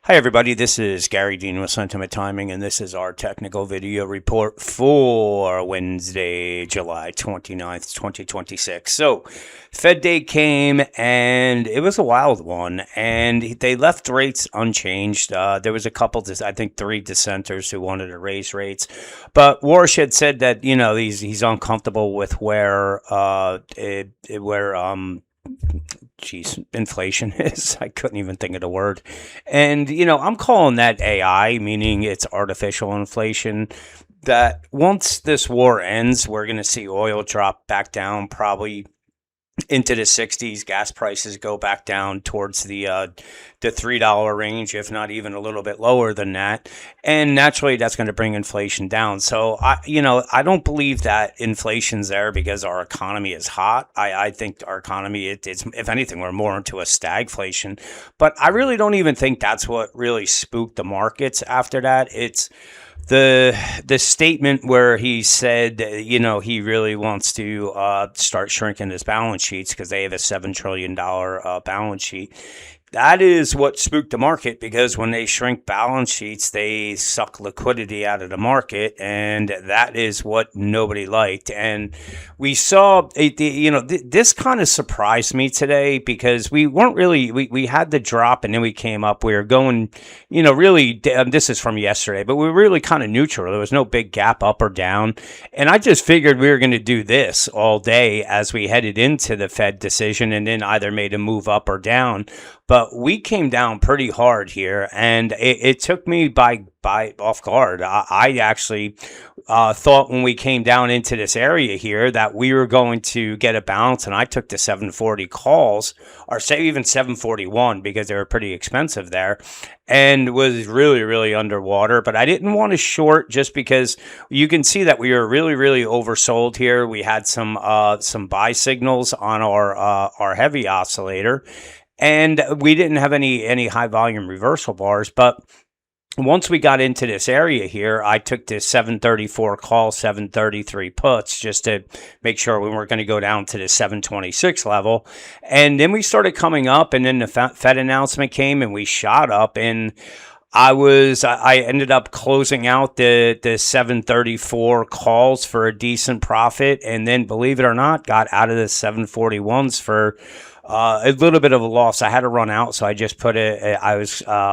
Hi, everybody. This is Gary Dean with Sentiment Timing, and this is our technical video report for Wednesday, July 29th, 2026. So, Fed Day came, and it was a wild one, and they left rates unchanged. There was a couple, I think 3 dissenters who wanted to raise rates, but Warsh had said that, he's uncomfortable with inflation is. I couldn't even think of the word. And, I'm calling that AI, meaning it's artificial inflation. That once this war ends, we're going to see oil drop back down probably into the 60s. Gas prices go back down towards the $3 range, if not even a little bit lower than that. And naturally, that's going to bring inflation down. So I don't believe that inflation's there because our economy is hot. I think our economy, it's, if anything, we're more into a stagflation. But I really don't even think that's what really spooked the markets after that. It's the statement where he said, he really wants to start shrinking his balance sheets because they have a $7 trillion balance sheet. That is what spooked the market, because when they shrink balance sheets, they suck liquidity out of the market, and that is what nobody liked. And we saw, this kind of surprised me today, because we weren't really, we had the drop and then we came up. We were going, really, this is from yesterday, but we were really kind of neutral. There was no big gap up or down. And I just figured we were going to do this all day as we headed into the Fed decision, and then either made a move up or down. But we came down pretty hard here, and it took me by off guard. I actually thought when we came down into this area here that we were going to get a bounce, and I took the 740 calls, or say even 741, because they were pretty expensive there, and was really, really underwater. But I didn't want to short, just because you can see that we were really, really oversold here. We had some buy signals on our heavy oscillator, and we didn't have any high volume reversal bars. But once we got into this area here, I took this 734 call, 733 puts, just to make sure we weren't going to go down to the 726 level. And then we started coming up, and then the Fed announcement came, and we shot up. And I ended up closing out the 734 calls for a decent profit, and then, believe it or not, got out of the 741s for a little bit of a loss. I had to run out, so I just put it. I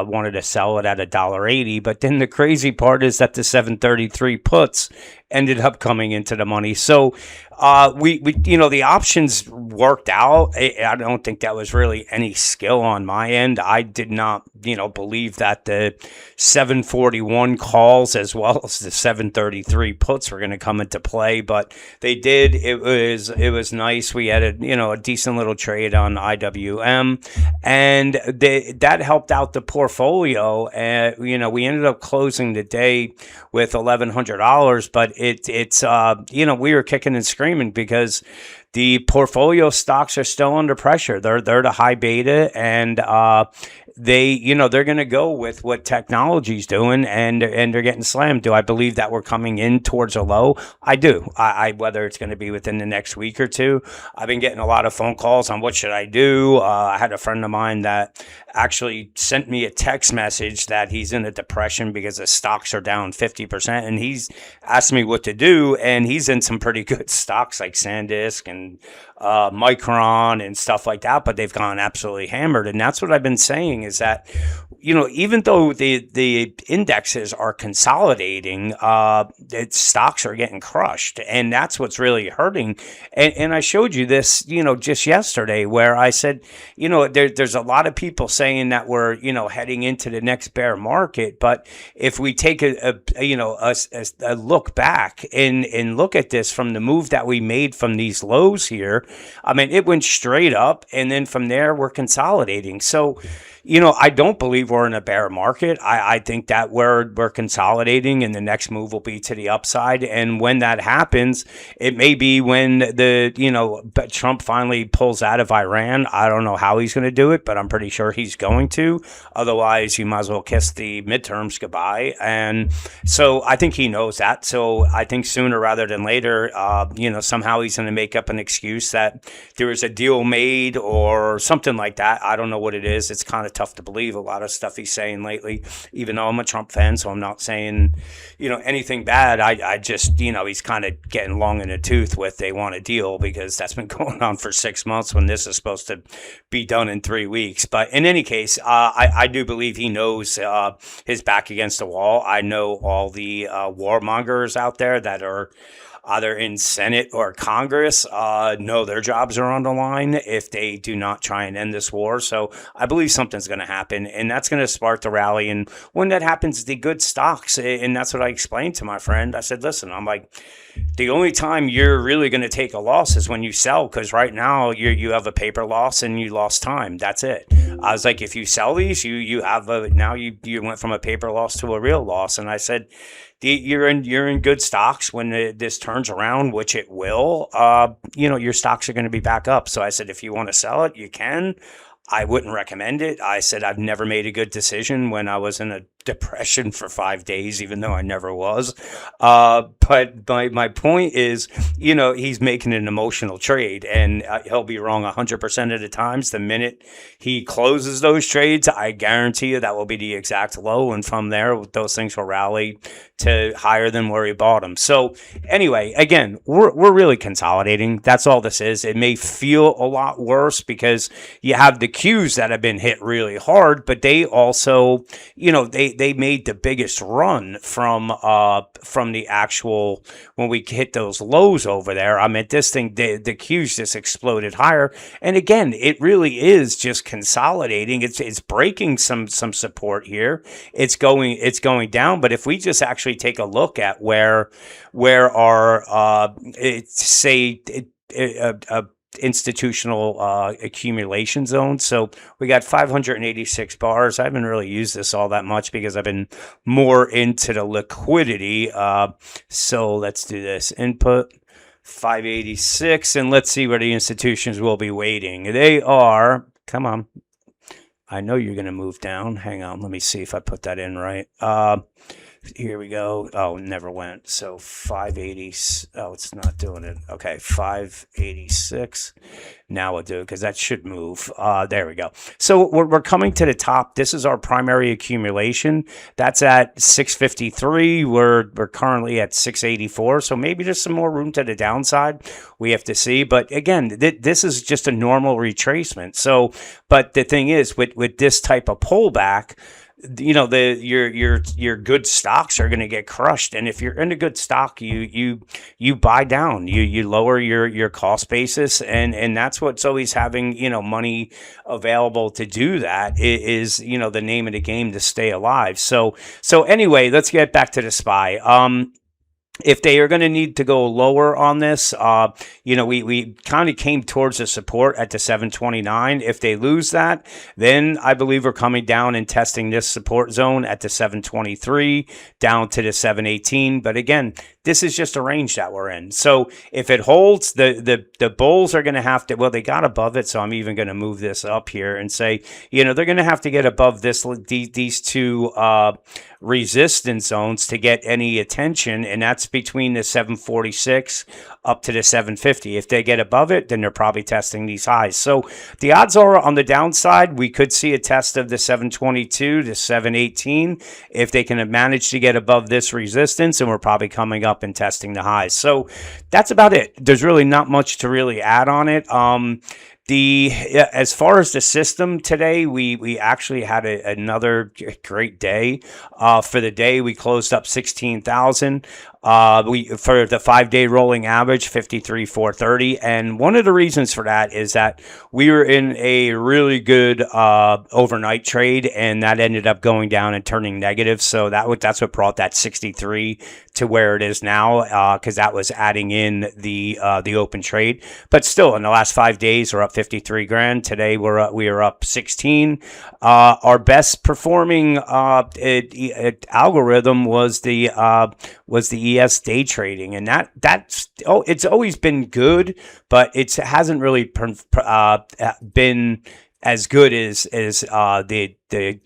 wanted to sell it at $1.80, but then the crazy part is that the 733 puts ended up coming into the money. So we the options worked out. I don't think that was really any skill on my end. I did not believe that the 741 calls as well as the 733 puts were going to come into play, but they did. It was nice. We had a decent little trade on IWM, and that helped out the portfolio. And we ended up closing the day with $1,100, but it's we were kicking and screaming because the portfolio stocks are still under pressure. They're the high beta, and they're going to go with what technology's doing, and they're getting slammed. Do I believe that we're coming in towards a low? I do. I whether it's going to be within the next week or two. I've been getting a lot of phone calls on what should I do. I had a friend of mine that actually sent me a text message that he's in a depression because the stocks are down 50%, and he's asked me what to do, and he's in some pretty good stocks like SanDisk and Micron and stuff like that, but they've gone absolutely hammered. And that's what I've been saying, is that even though the indexes are consolidating, stocks are getting crushed, and that's what's really hurting. And I showed you this just yesterday, where I said there's a lot of people saying that we're heading into the next bear market, but if we take a look back and look at this from the move that we made from these lows here, I mean, it went straight up, and then from there we're consolidating. So I don't believe we're in a bear market. I think that we're consolidating, and the next move will be to the upside. And when that happens, it may be when Trump finally pulls out of Iran. I don't know how he's going to do it, but I'm pretty sure he's going to. Otherwise, you might as well kiss the midterms goodbye. And so I think he knows that. So I think sooner rather than later, somehow he's going to make up an excuse that there was a deal made or something like that. I don't know what it is. It's kind of of tough to believe, a lot of stuff he's saying lately, even though I'm a Trump fan, so I'm not saying, anything bad. I just, he's kind of getting long in the tooth with they want a deal, because that's been going on for 6 months when this is supposed to be done in 3 weeks. But in any case, I do believe he knows his back against the wall. I know all the warmongers out there that are either in Senate or Congress know their jobs are on the line if they do not try and end this war. So I believe something's going to happen, and that's going to spark the rally. And when that happens, the good stocks, and that's what I explained to my friend. I said, listen, I'm like, the only time you're really going to take a loss is when you sell, because right now you have a paper loss and you lost time. That's it. I was like, if you sell these, you have now you went from a paper loss to a real loss. And I said, you're in good stocks when this turns around, which it will. Your stocks are going to be back up. So I said, if you want to sell it, you can. I wouldn't recommend it. I said I've never made a good decision when I was in a depression for 5 days, even though I never was. But my point is, he's making an emotional trade, and he'll be wrong 100% of the times. The minute he closes those trades, I guarantee you that will be the exact low, and from there, those things will rally to higher than where he bought them. So anyway, again, we're really consolidating. That's all this is. It may feel a lot worse because you have the Qs that have been hit really hard, but they also, they made the biggest run from the actual, when we hit those lows over there. I mean, this thing, the Qs just exploded higher. And again, it really is just consolidating. It's breaking some support here. It's going down. But if we just actually take a look at where our institutional accumulation zone. So we got 586 bars. I haven't really used this all that much because I've been more into the liquidity. So let's do this. Input 586, and let's see where the institutions will be waiting. They are, come on. I know you're going to move down. Hang on. Let me see if I put that in right. Here we go. Oh, never went. So 580. Oh, it's not doing it. Okay, 586. Now we'll do it because that should move. There we go. So we're coming to the top. This is our primary accumulation. That's at 653. We're currently at 684. So maybe there's some more room to the downside. We have to see. But again, this is just a normal retracement. So, but the thing is, with this type of pullback, your good stocks are going to get crushed. And if you're in a good stock, you buy down, you lower your cost basis, and that's what's always having money available to do that is the name of the game to stay alive. So anyway, let's get back to the SPY. If they are going to need to go lower on this, we kind of came towards the support at the 729. If they lose that, then I believe we're coming down and testing this support zone at the 723 down to the 718. But again, this is just a range that we're in. So if it holds, the bulls are going to have to, well, they got above it. So I'm even going to move this up here and say, they're going to have to get above these two resistance zones to get any attention, and that's between the 746 up to the 750. If they get above it, then they're probably testing these highs. So the odds are on the downside, we could see a test of the 722 to 718 if they can manage to get above this resistance, and we're probably coming up and testing the highs. So that's about it. There's really not much to really add on it. As far as the system today, we actually had another great day. For the day, we closed up 16,000. For the 5-day rolling average, 53,430. And one of the reasons for that is that we were in a really good overnight trade, and that ended up going down and turning negative. So that's what brought that 63 to where it is now, because that was adding in the open trade. But still, in the last 5 days, we're up 53 grand. Today, we are up 16. Our best performing algorithm was the ES day trading, and it's always been good, but it hasn't really been as good as the the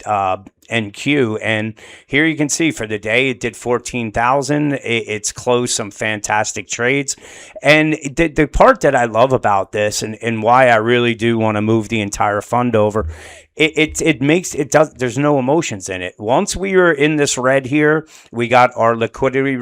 NQ, and here you can see for the day it did 14,000. It's closed some fantastic trades, and the part that I love about this, and why I really do want to move the entire fund over, it makes it does. There's no emotions in it. Once we were in this red here, we got our liquidity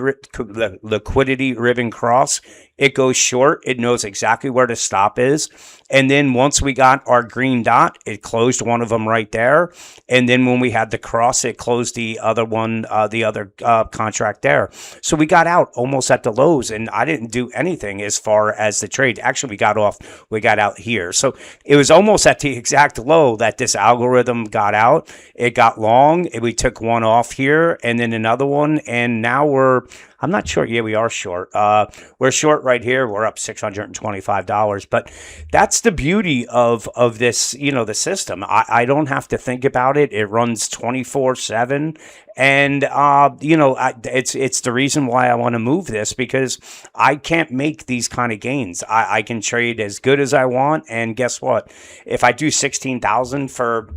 ribbon cross. It goes short. It knows exactly where the stop is. And then once we got our green dot, it closed one of them right there. And then when we had the cross, it closed the other one, the other contract there. So we got out almost at the lows, and I didn't do anything as far as the trade. Actually, we got out here. So it was almost at the exact low that this algorithm got out. It got long. We took one off here and then another one. And now I'm not sure. Yeah, we are short. We're short right here. We're up $625. But that's the beauty of this, the system. I don't have to think about it. It runs 24/7. And, it's the reason why I want to move this, because I can't make these kind of gains. I can trade as good as I want. And guess what? If I do 16,000 for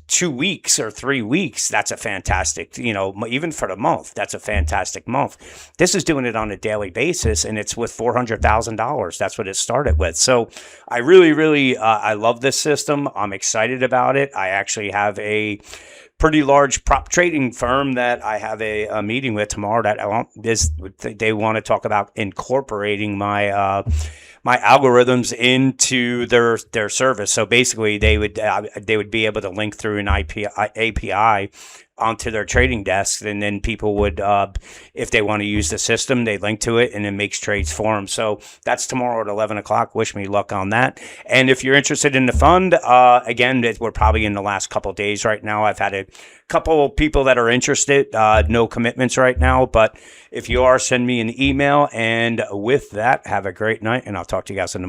2 weeks or 3 weeks, that's a fantastic, even for the month, that's a fantastic month. This is doing it on a daily basis, and it's with $400,000. That's what it started with. So I really, really, I love this system. I'm excited about it. I actually have a pretty large prop trading firm that I have a meeting with tomorrow they want to talk about incorporating my algorithms into their service. So basically, they would be able to link through an API onto their trading desk, and then people would, if they want to use the system, they link to it, and it makes trades for them. So that's tomorrow at 11 o'clock. Wish me luck on that. And if you're interested in the fund, again, we're probably in the last couple of days right now. I've had a couple of people that are interested. No commitments right now, but if you are, send me an email. And with that, have a great night, and I'll talk to you guys in the morning.